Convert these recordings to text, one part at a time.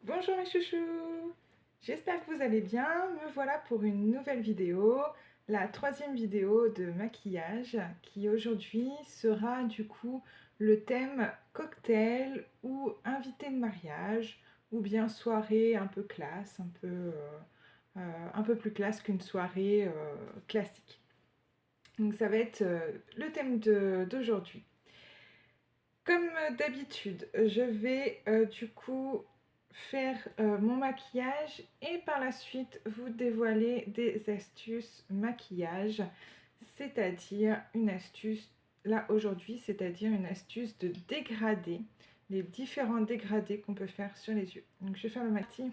Bonjour mes chouchous, j'espère que vous allez bien. Me voilà pour une nouvelle vidéo, la troisième vidéo de maquillage qui aujourd'hui sera du coup le thème cocktail ou invité de mariage ou bien soirée un peu classe, un peu plus classe qu'une soirée classique. Donc ça va être le thème d'aujourd'hui. Comme d'habitude, je vais du coup faire mon maquillage et par la suite vous dévoiler des astuces maquillage, c'est-à-dire une astuce, là aujourd'hui, c'est-à-dire une astuce de dégradé, les différents dégradés qu'on peut faire sur les yeux. Donc je vais faire le maquillage.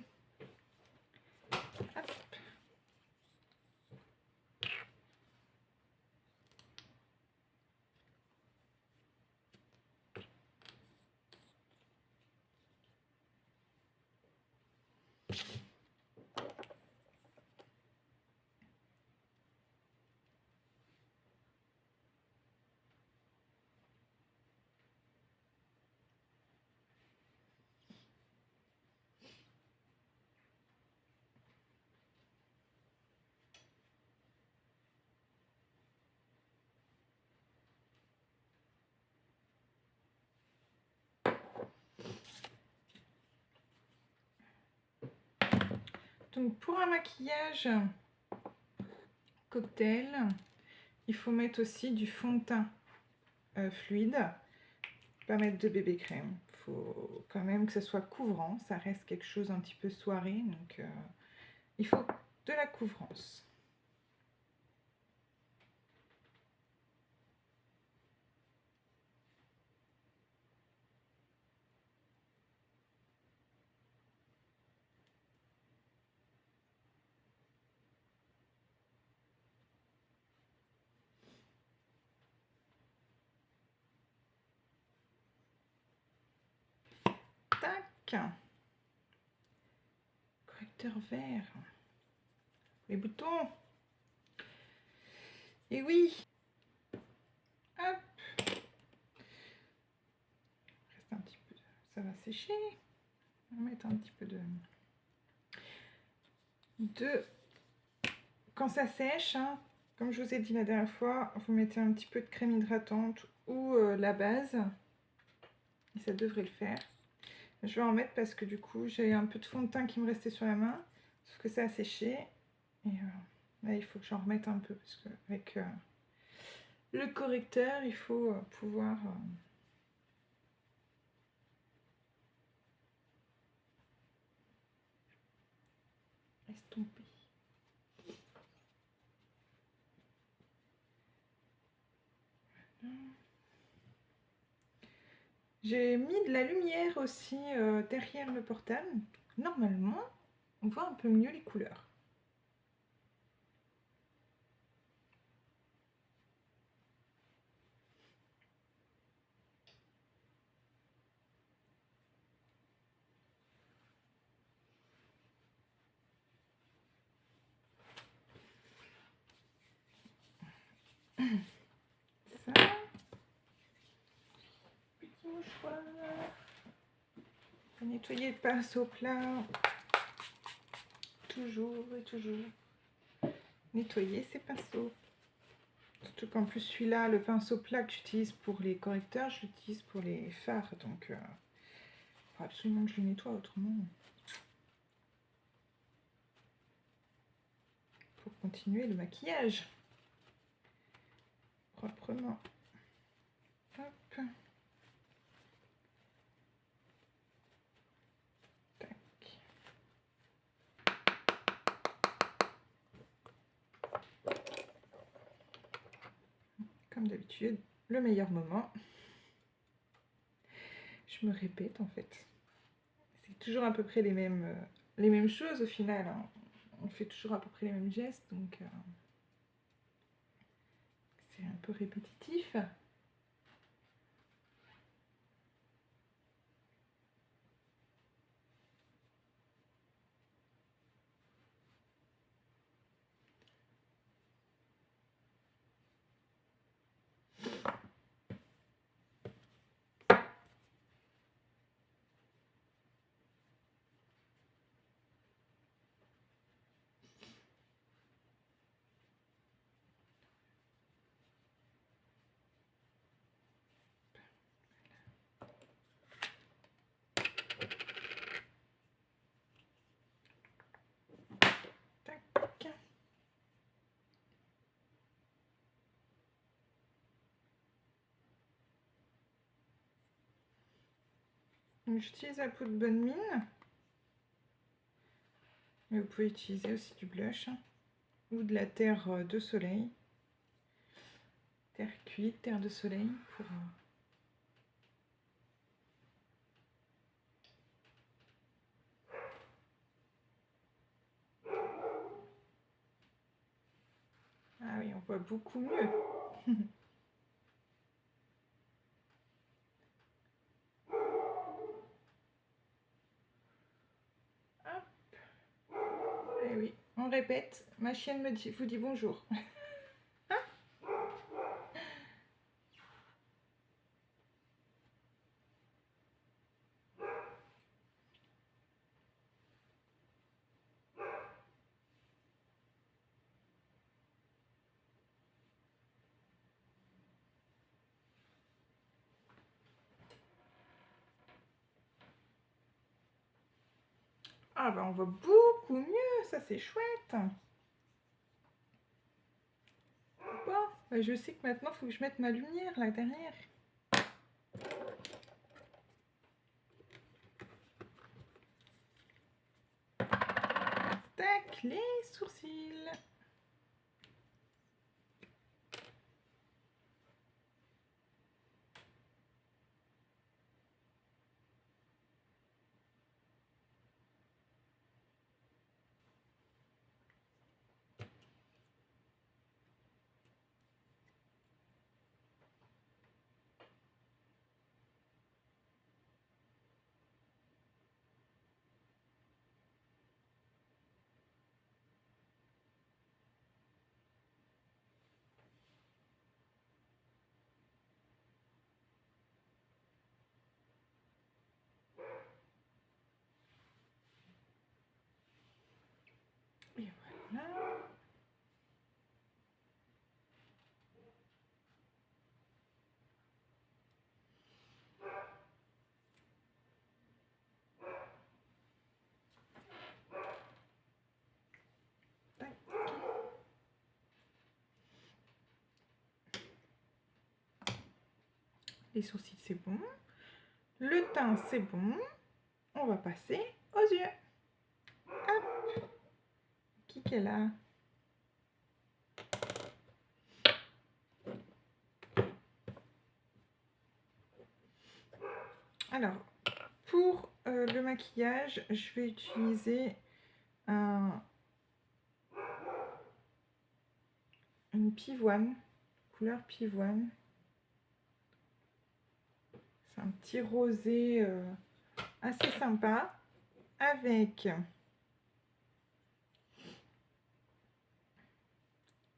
Donc pour un maquillage cocktail, il faut mettre aussi du fond de teint fluide. Pas mettre de bébé crème. Il faut quand même que ce soit couvrant. Ça reste quelque chose un petit peu soirée. Donc il faut de la couvrance. Tac. Correcteur vert. Les boutons. Et oui. Hop. Reste un petit peu. Ça va sécher. On va mettre un petit peu de... Quand ça sèche, hein, comme je vous ai dit la dernière fois, vous mettez un petit peu de crème hydratante ou la base. Et ça devrait le faire. Je vais en mettre parce que du coup, j'ai un peu de fond de teint qui me restait sur la main. Sauf que ça a séché. Et là, il faut que j'en remette un peu parce qu'avec le correcteur, il faut pouvoir estomper. J'ai mis de la lumière aussi derrière le portable. Normalement, on voit un peu mieux les couleurs. Ça, petit mouchoir. Pour nettoyer le pinceau plat. Toujours et toujours. Nettoyer ses pinceaux. Surtout qu'en plus celui-là, le pinceau plat que j'utilise pour les correcteurs, je l'utilise pour les fards. Donc il faut absolument que je le nettoie, autrement. Pour continuer le maquillage. Proprement. Hop. Tac. Comme d'habitude, le meilleur moment. Je me répète en fait. C'est toujours à peu près les mêmes choses au final. Hein. On fait toujours à peu près les mêmes gestes, donc c'est un peu répétitif. Donc j'utilise la poudre Bonne Mine. Mais vous pouvez utiliser aussi du blush hein, ou de la terre de soleil. Terre cuite, terre de soleil pour... Ah oui, on voit beaucoup mieux. Eh oui, on répète. Ma chienne vous dit bonjour. Ah bah on voit beaucoup mieux, ça c'est chouette. Bon, bah, je sais que maintenant il faut que je mette ma lumière là derrière. Tac, les sourcils. Et voilà. Tac. Les sourcils c'est bon. Le teint c'est bon. On va passer aux yeux. Hop. Qui est là? Alors, pour le maquillage, je vais utiliser une pivoine, couleur pivoine. C'est un petit rosé assez sympa, avec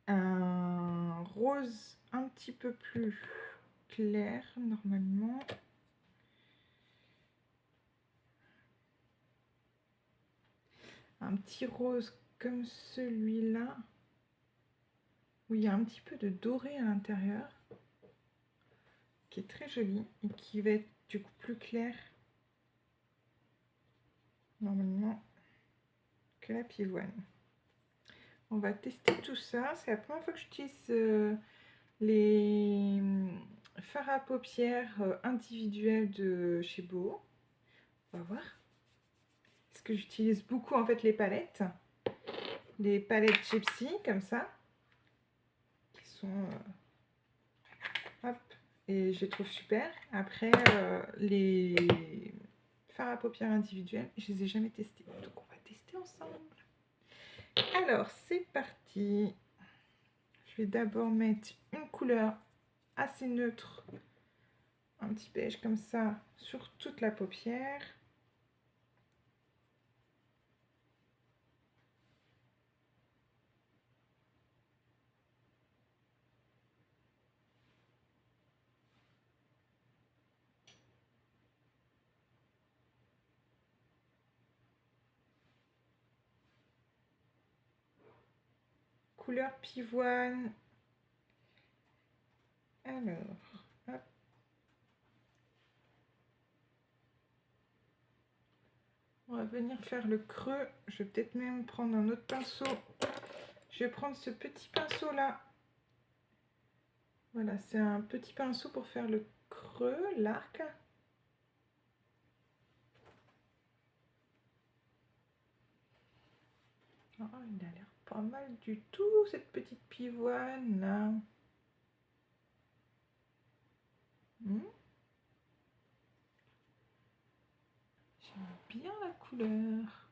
un rose un petit peu plus clair normalement. Un petit rose comme celui-là, où il y a un petit peu de doré à l'intérieur, qui est très joli et qui va être du coup plus clair normalement que la pivoine. On va tester tout ça. C'est la première fois que j'utilise les fards à paupières individuels de chez Beau. On va voir. Parce que j'utilise beaucoup en fait les palettes Gypsy comme ça, qui sont hop, et je les trouve super. Après les fards à paupières individuels, je les ai jamais testés, donc on va tester ensemble. Alors c'est parti. Je vais d'abord mettre une couleur assez neutre, un petit beige comme ça, sur toute la paupière. Couleur pivoine. Alors, hop. On va venir faire le creux. Je vais peut-être même prendre un autre pinceau. Je vais prendre ce petit pinceau là. Voilà, c'est un petit pinceau pour faire le creux, l'arc. Oh, il a l'air pas mal du tout, cette petite pivoine là. J'aime bien la couleur.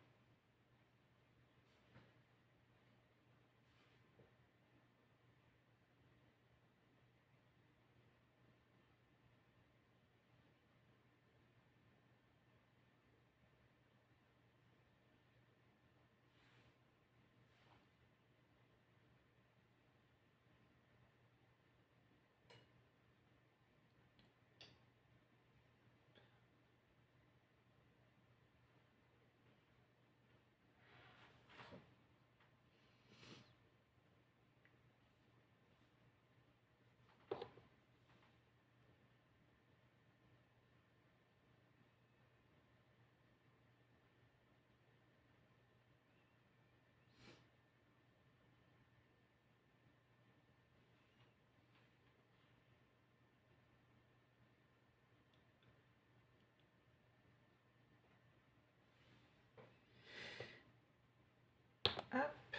Hop.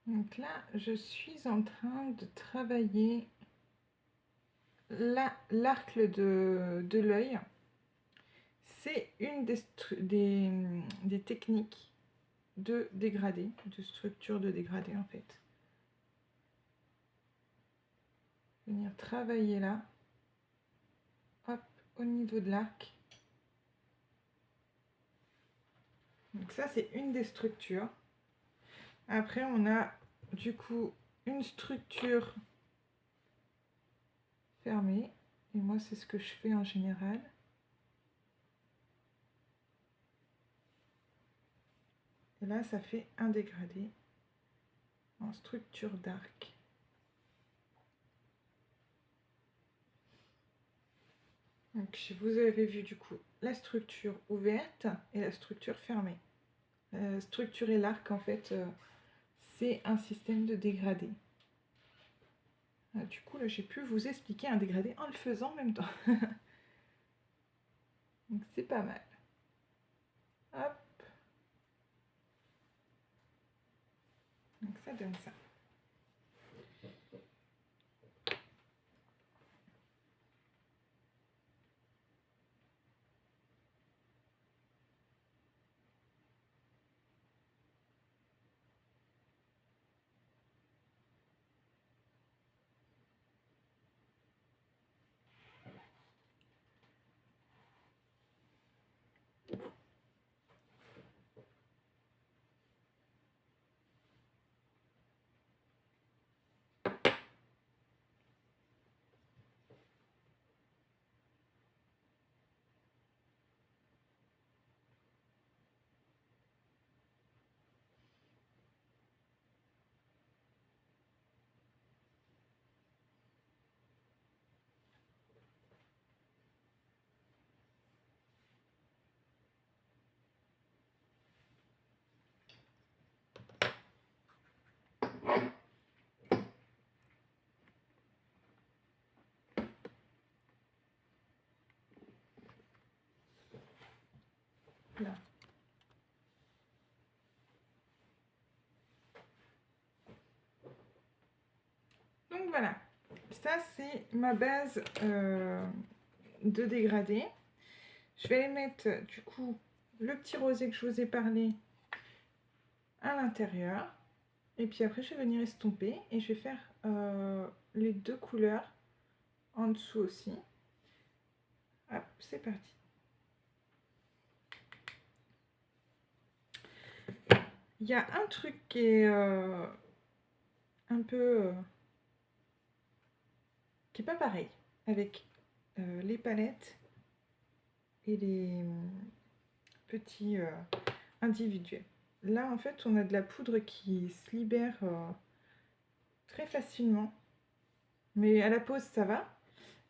Donc là, je suis en train de travailler l'arc de l'œil. C'est une des techniques de dégradé, de structure de dégradé en fait. Venir travailler là, hop, au niveau de l'arc. Donc ça, c'est une des structures. Après, on a du coup une structure fermée. Et moi, c'est ce que je fais en général. Et là, ça fait un dégradé en structure d'arc. Donc, vous avez vu du coup la structure ouverte et la structure fermée. Structurer l'arc, en fait, c'est un système de dégradé. Du coup, là, j'ai pu vous expliquer un dégradé en le faisant en même temps. Donc, c'est pas mal. Hop. Donc, ça donne ça. Là. Donc voilà, ça c'est ma base de dégradé. Je vais aller mettre du coup le petit rosé que je vous ai parlé à l'intérieur. Et puis après, je vais venir estomper et je vais faire les deux couleurs en dessous aussi. Hop, c'est parti. Il y a un truc qui est un peu... qui n'est pas pareil avec les palettes et les petits individuels. Là, en fait, on a de la poudre qui se libère très facilement. Mais à la pose, ça va.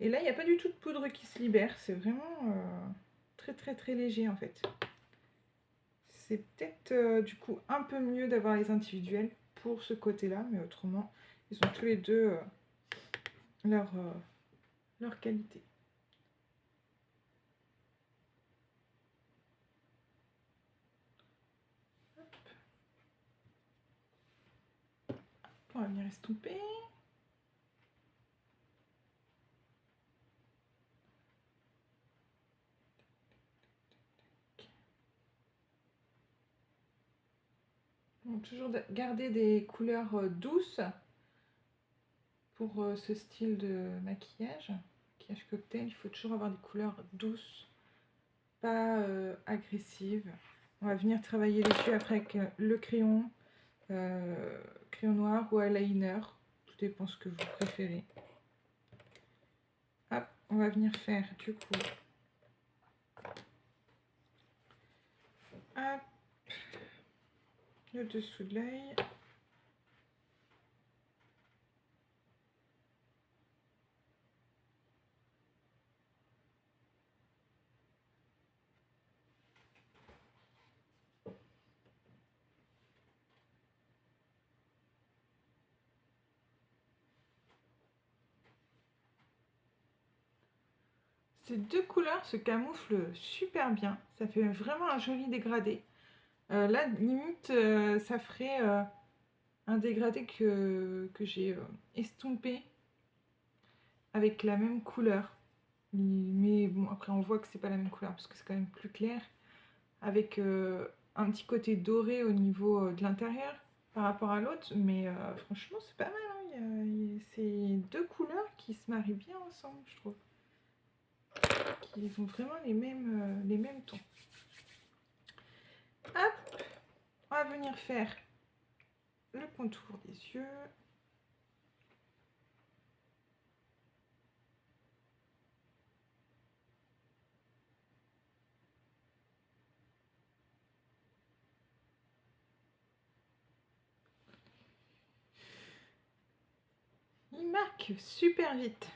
Et là, il n'y a pas du tout de poudre qui se libère. C'est vraiment très léger, en fait. C'est peut-être du coup un peu mieux d'avoir les individuels pour ce côté-là. Mais autrement, ils ont tous les deux leur qualité. on va venir estomper. Donc, toujours garder des couleurs douces pour ce style de maquillage cocktail. Il faut toujours avoir des couleurs douces, pas agressives. On va venir travailler les yeux après avec le crayon, crayon noir ou eyeliner, tout dépend ce que vous préférez. Hop, on va venir faire du coup hop, le dessous de l'œil. Ces deux couleurs se camouflent super bien, ça fait vraiment un joli dégradé. Là, limite, ça ferait un dégradé que j'ai estompé avec la même couleur. Mais bon, après, on voit que c'est pas la même couleur parce que c'est quand même plus clair. Avec un petit côté doré au niveau de l'intérieur par rapport à l'autre. Mais franchement, c'est pas mal. Hein. C'est deux couleurs qui se marient bien ensemble, je trouve. Ils ont vraiment les mêmes tons. Hop, on va venir faire le contour des yeux. Il marque super vite.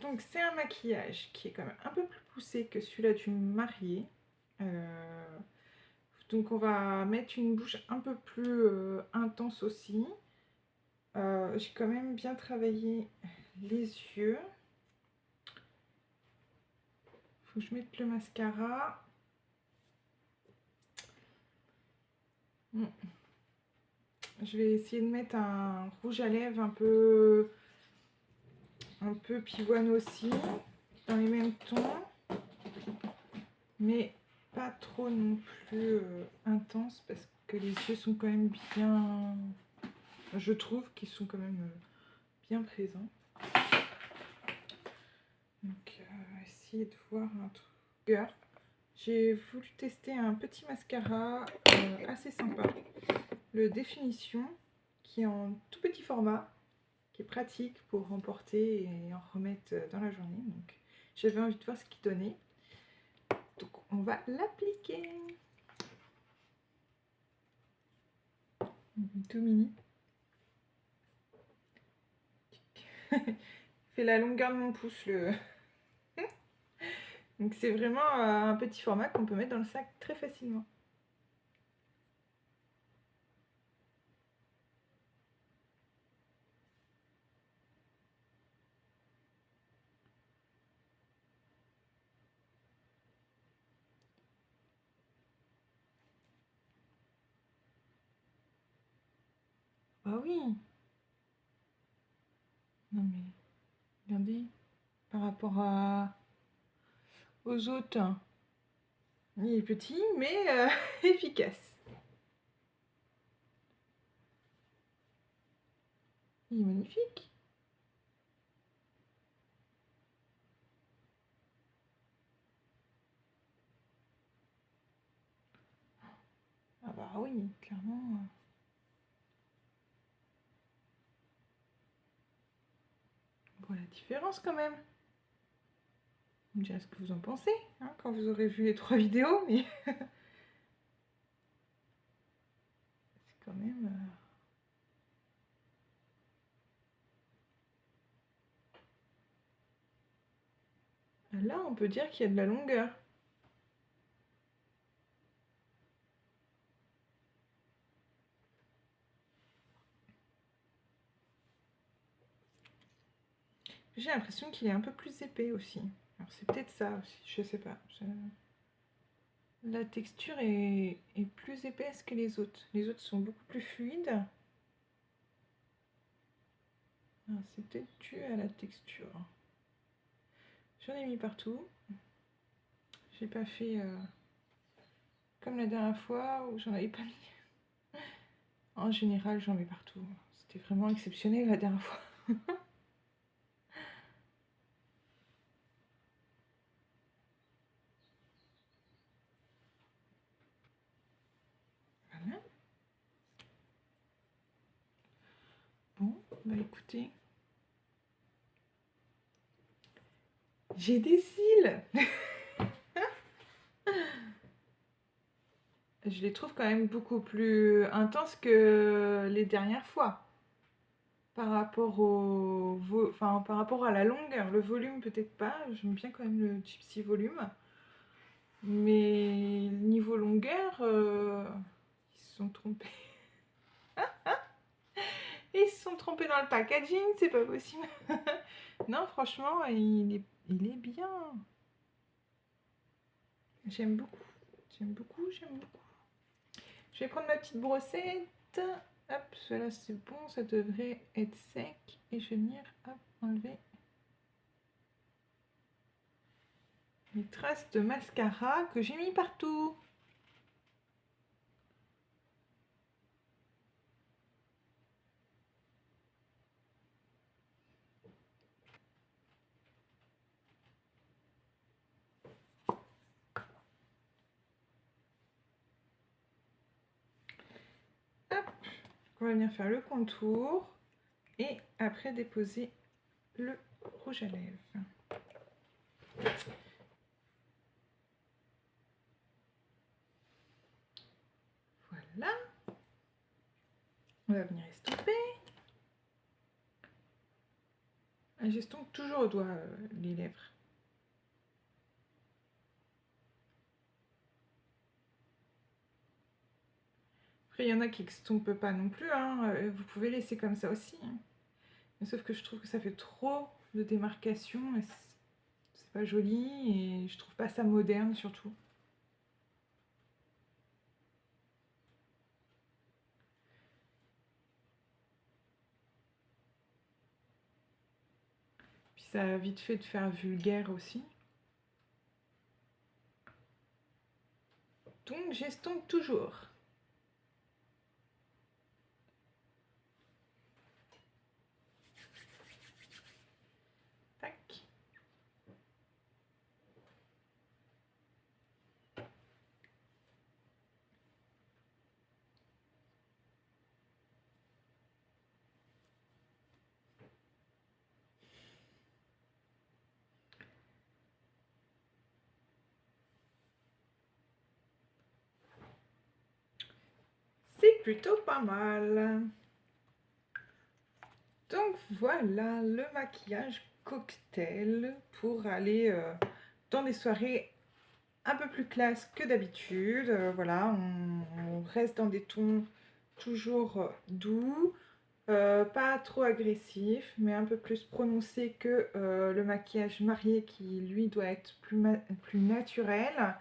Donc c'est un maquillage qui est quand même un peu plus poussé que celui-là du marié. Donc on va mettre une bouche un peu plus intense aussi. J'ai quand même bien travaillé les yeux. Faut que je mette le mascara. Je vais essayer de mettre un rouge à lèvres un peu pivoine aussi, dans les mêmes tons, mais pas trop non plus intense parce que les yeux sont quand même bien, je trouve qu'ils sont quand même bien présents. Donc essayer de voir un truc. J'ai voulu tester un petit mascara assez sympa, le Définition, qui est en tout petit format, qui est pratique pour emporter et en remettre dans la journée. Donc j'avais envie de voir ce qu'il donnait. Donc on va l'appliquer. Tout mini. Fait la longueur de mon pouce le. Donc c'est vraiment un petit format qu'on peut mettre dans le sac très facilement. Ah oui. Non mais regardez par rapport aux autres, hein. Il est petit mais efficace. Il est magnifique. Ah bah oui, clairement. On voit la différence quand même. Vous me direz ce que vous en pensez hein, quand vous aurez vu les 3 vidéos, mais c'est quand même... peut dire qu'il y a de la longueur. J'ai l'impression qu'il est un peu plus épais aussi. Alors c'est peut-être ça aussi, je sais pas. La texture est plus épaisse que les autres. Les autres sont beaucoup plus fluides. C'est peut-être dû à la texture. J'en ai mis partout. J'ai pas fait comme la dernière fois où j'en avais pas mis. En général, j'en mets partout. C'était vraiment exceptionnel la dernière fois. Voilà. Bon, bah écoutez. J'ai des cils. Je les trouve quand même beaucoup plus intenses que les dernières fois. Par rapport par rapport à la longueur, le volume peut-être pas. J'aime bien quand même le Gypsy volume. Mais niveau longueur, ils se sont trompés. Ils se sont trompés dans le packaging, c'est pas possible. Non, franchement, il est bien. J'aime beaucoup. J'aime beaucoup, j'aime beaucoup. Je vais prendre ma petite brossette. Hop, cela c'est bon, ça devrait être sec. Et je vais venir enlever les traces de mascara que j'ai mis partout. Hop, on va venir faire le contour et après déposer le rouge à lèvres. Voilà. On va venir estomper. J'estompe toujours au doigt les lèvres. Après, il y en a qui n'estompent pas non plus. Hein. Vous pouvez laisser comme ça aussi. Hein. Mais sauf que je trouve que ça fait trop de démarcation et c'est pas joli et je trouve pas ça moderne surtout. Puis ça a vite fait de faire vulgaire aussi. Donc j'estompe toujours. Tac. C'est plutôt pas mal. Donc voilà le maquillage cocktail pour aller dans des soirées un peu plus classe que d'habitude. Voilà, on reste dans des tons toujours doux, pas trop agressifs, mais un peu plus prononcés que le maquillage marié qui lui doit être plus naturel.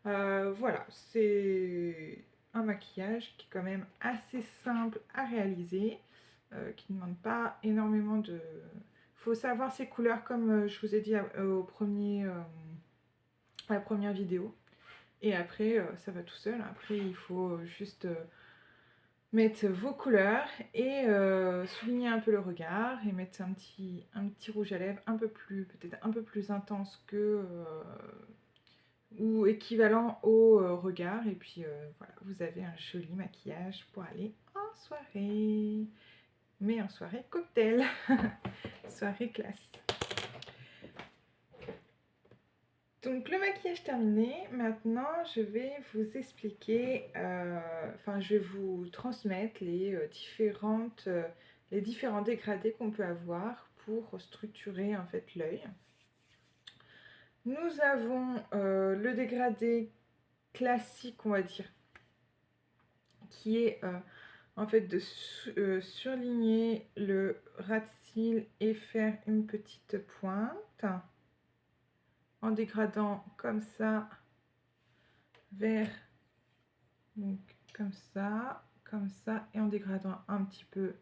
Voilà, c'est un maquillage qui est quand même assez simple à réaliser, qui ne demande pas énormément de... Il faut savoir ses couleurs comme je vous ai dit à la première vidéo. Et après, ça va tout seul. Après, il faut juste mettre vos couleurs et souligner un peu le regard et mettre un petit rouge à lèvres un peu plus, peut-être un peu plus intense que... ou équivalent au regard. Et puis voilà, vous avez un joli maquillage pour aller en soirée. Mais en soirée cocktail. Soirée classe. Donc le maquillage terminé, maintenant je vais vous expliquer, je vais vous transmettre les différents dégradés qu'on peut avoir pour structurer en fait l'œil. Nous avons le dégradé classique, on va dire, qui est en fait de surligner le ras de cils et faire une petite pointe en dégradant comme ça vers, donc comme ça, et en dégradant un petit peu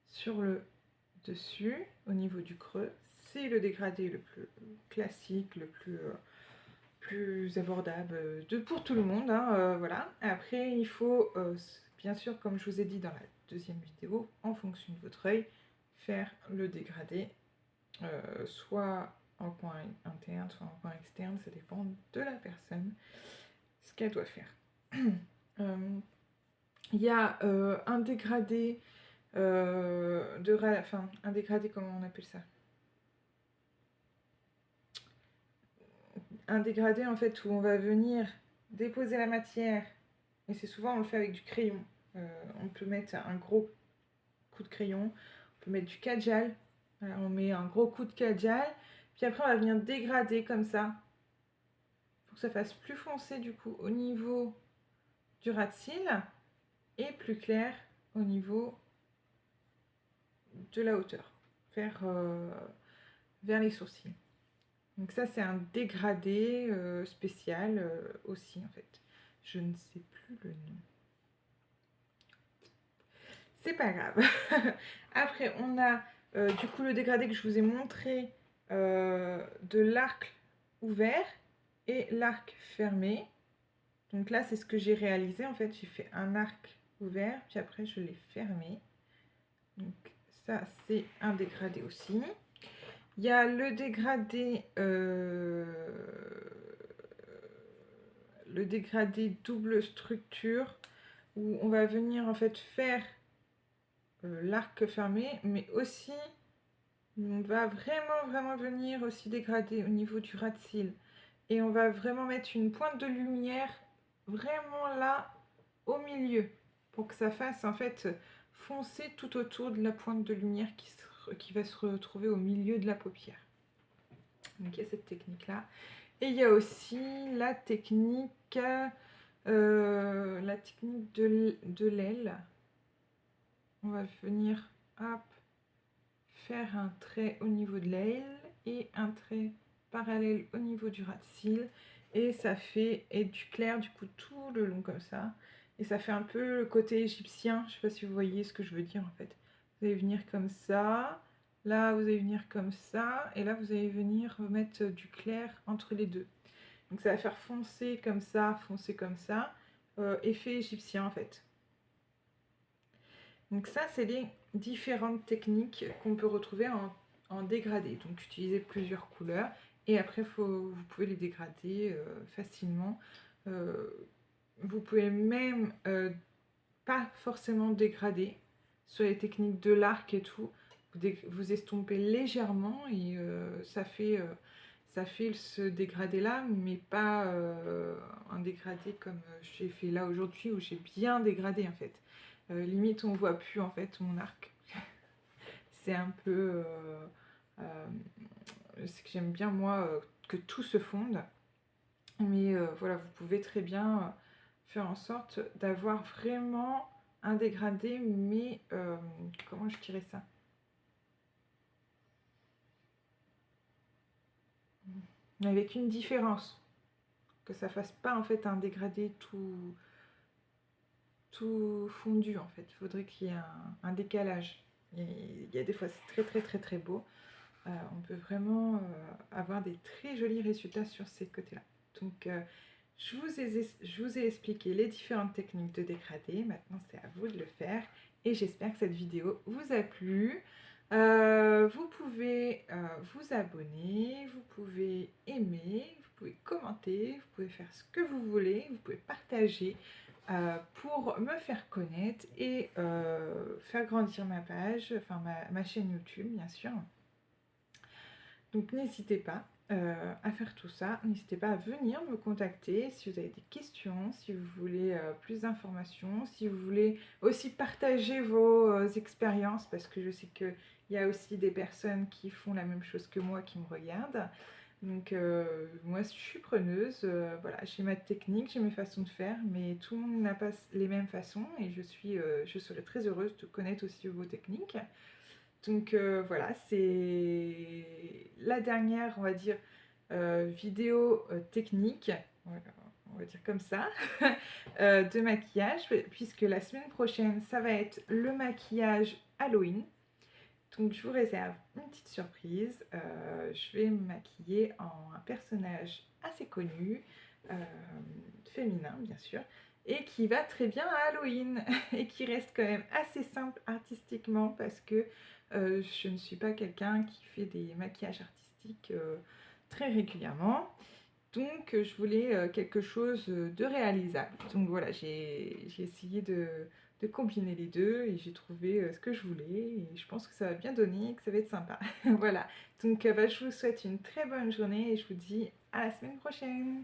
sur le dessus au niveau du creux. C'est le dégradé le plus classique, le plus abordable pour tout le monde, hein, voilà. Après, il faut, bien sûr, comme je vous ai dit dans la deuxième vidéo, en fonction de votre œil, faire le dégradé, soit en coin interne, soit en coin externe, ça dépend de la personne, ce qu'elle doit faire. Il y a un dégradé un dégradé, comment on appelle ça? Un dégradé en fait où on va venir déposer la matière, et c'est souvent on le fait avec du crayon. On peut mettre un gros coup de crayon, on peut mettre du kajal, voilà, on met un gros coup de kajal, puis après on va venir dégrader comme ça, pour que ça fasse plus foncé du coup au niveau du ras de cils, et plus clair au niveau de la hauteur, vers les sourcils. Donc ça c'est un dégradé spécial aussi en fait. Je ne sais plus le nom. C'est pas grave. Après on a du coup le dégradé que je vous ai montré de l'arc ouvert et l'arc fermé. Donc là c'est ce que j'ai réalisé en fait. J'ai fait un arc ouvert puis après je l'ai fermé. Donc ça c'est un dégradé aussi. Il y a le dégradé double structure où on va venir en fait faire l'arc fermé, mais aussi on va vraiment venir aussi dégrader au niveau du ras de cils. Et on va vraiment mettre une pointe de lumière vraiment là au milieu pour que ça fasse en fait foncer tout autour de la pointe de lumière qui va se retrouver au milieu de la paupière. Donc il y a cette technique là. Et il y a aussi la technique de l'aile. On va venir hop, faire un trait au niveau de l'aile et un trait parallèle au niveau du ras de cils. Et ça fait du clair du coup tout le long comme ça. Et ça fait un peu le côté égyptien. Je sais pas si vous voyez ce que je veux dire en fait. Vous allez venir comme ça. Là, vous allez venir comme ça. Et là, vous allez venir mettre du clair entre les deux. Donc ça va faire foncer comme ça, effet égyptien en fait. Donc ça, c'est les différentes techniques qu'on peut retrouver en dégradé. Donc utiliser plusieurs couleurs et après vous pouvez les dégrader facilement. Vous pouvez même pas forcément dégrader sur les techniques de l'arc et tout. Vous estompez légèrement et ça fait ce dégradé là, mais pas un dégradé comme j'ai fait là aujourd'hui où j'ai bien dégradé en fait. Limite on voit plus en fait mon arc. C'est un peu c'est que j'aime bien moi que tout se fonde, mais voilà, vous pouvez très bien faire en sorte d'avoir vraiment un dégradé, mais comment je dirais ça, avec une différence, que ça fasse pas en fait un dégradé tout fondu en fait. Il faudrait qu'il y ait un décalage. Il y a des fois c'est très beau. On peut vraiment avoir des très jolis résultats sur ces côtés là. Donc je vous ai expliqué les différentes techniques de dégradé. Maintenant c'est à vous de le faire et j'espère que cette vidéo vous a plu. Vous pouvez vous abonner, vous pouvez aimer, vous pouvez commenter, vous pouvez faire ce que vous voulez, vous pouvez partager pour me faire connaître et faire grandir ma page, enfin ma chaîne YouTube bien sûr. Donc n'hésitez pas à faire tout ça, n'hésitez pas à venir me contacter si vous avez des questions, si vous voulez plus d'informations, si vous voulez aussi partager vos expériences, parce que je sais qu'il y a aussi des personnes qui font la même chose que moi qui me regardent. Donc moi je suis preneuse, voilà, j'ai ma technique, j'ai mes façons de faire, mais tout le monde n'a pas les mêmes façons et je serais très heureuse de connaître aussi vos techniques. Donc voilà, c'est la dernière, on va dire, vidéo technique, voilà, on va dire comme ça, de maquillage, puisque la semaine prochaine, ça va être le maquillage Halloween. Donc je vous réserve une petite surprise. Je vais me maquiller en un personnage assez connu, euh, féminin bien sûr, et qui va très bien à Halloween et qui reste quand même assez simple artistiquement parce que je ne suis pas quelqu'un qui fait des maquillages artistiques très régulièrement. Donc je voulais quelque chose de réalisable. Donc voilà, j'ai essayé de combiner les deux et j'ai trouvé ce que je voulais et je pense que ça va bien donner et que ça va être sympa. Voilà, donc bah, je vous souhaite une très bonne journée et je vous dis à la semaine prochaine.